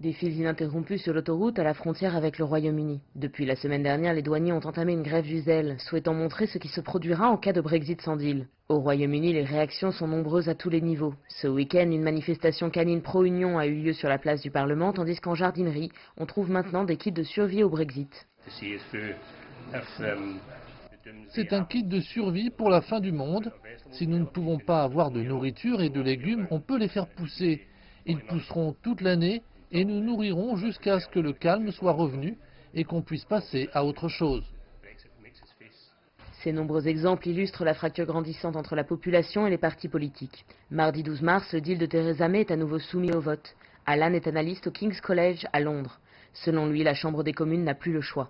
Des fils ininterrompus sur l'autoroute à la frontière avec le Royaume-Uni. Depuis la semaine dernière, les douaniers ont entamé une grève du zèle, souhaitant montrer ce qui se produira en cas de Brexit sans deal. Au Royaume-Uni, les réactions sont nombreuses à tous les niveaux. Ce week-end, une manifestation canine pro-Union a eu lieu sur la place du Parlement, tandis qu'en jardinerie, on trouve maintenant des kits de survie au Brexit. C'est un kit de survie pour la fin du monde. Si nous ne pouvons pas avoir de nourriture et de légumes, on peut les faire pousser. Ils pousseront toute l'année et nous nourrirons jusqu'à ce que le calme soit revenu et qu'on puisse passer à autre chose. Ces nombreux exemples illustrent la fracture grandissante entre la population et les partis politiques. Mardi 12 mars, le deal de Theresa May est à nouveau soumis au vote. Alan est analyste au King's College à Londres. Selon lui, la Chambre des communes n'a plus le choix.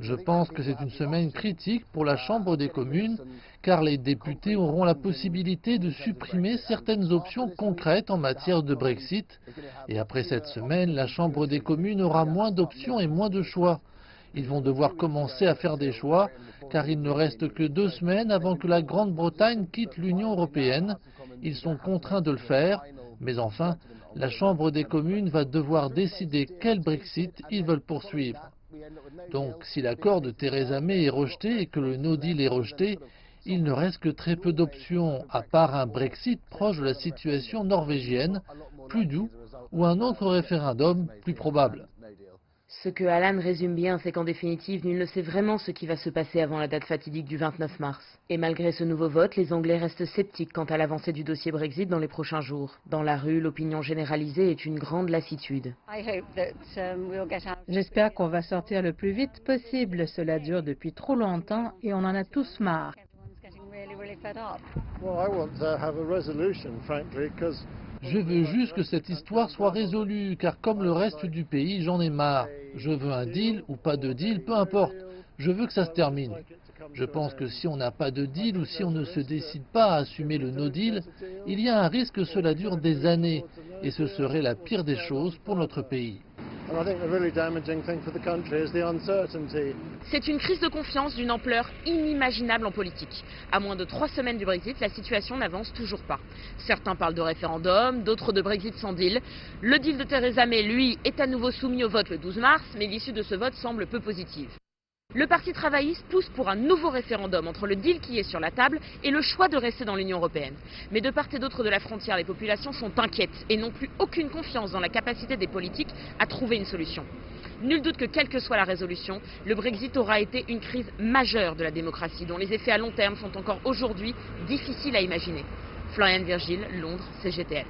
Je pense que c'est une semaine critique pour la Chambre des communes, car les députés auront la possibilité de supprimer certaines options concrètes en matière de Brexit. Et après cette semaine, la Chambre des communes aura moins d'options et moins de choix. Ils vont devoir commencer à faire des choix, car il ne reste que 2 semaines avant que la Grande-Bretagne quitte l'Union européenne. Ils sont contraints de le faire, mais enfin, la Chambre des communes va devoir décider quel Brexit ils veulent poursuivre. Donc, si l'accord de Theresa May est rejeté et que le no deal est rejeté, il ne reste que très peu d'options, à part un Brexit proche de la situation norvégienne, plus doux, ou un autre référendum plus probable. Ce que Alan résume bien, c'est qu'en définitive, nul ne sait vraiment ce qui va se passer avant la date fatidique du 29 mars. Et malgré ce nouveau vote, les Anglais restent sceptiques quant à l'avancée du dossier Brexit dans les prochains jours. Dans la rue, l'opinion généralisée est une grande lassitude. J'espère qu'on va sortir le plus vite possible. Cela dure depuis trop longtemps et on en a tous marre. Je veux juste que cette histoire soit résolue, car comme le reste du pays, j'en ai marre. Je veux un deal ou pas de deal, peu importe. Je veux que ça se termine. Je pense que si on n'a pas de deal ou si on ne se décide pas à assumer le no deal, il y a un risque que cela dure des années, et ce serait la pire des choses pour notre pays. C'est une crise de confiance d'une ampleur inimaginable en politique. À moins de 3 semaines du Brexit, la situation n'avance toujours pas. Certains parlent de référendum, d'autres de Brexit sans deal. Le deal de Theresa May, lui, est à nouveau soumis au vote le 12 mars, mais l'issue de ce vote semble peu positive. Le Parti travailliste pousse pour un nouveau référendum entre le deal qui est sur la table et le choix de rester dans l'Union européenne. Mais de part et d'autre de la frontière, les populations sont inquiètes et n'ont plus aucune confiance dans la capacité des politiques à trouver une solution. Nul doute que quelle que soit la résolution, le Brexit aura été une crise majeure de la démocratie dont les effets à long terme sont encore aujourd'hui difficiles à imaginer. Florian Virgile, Londres, CGTN.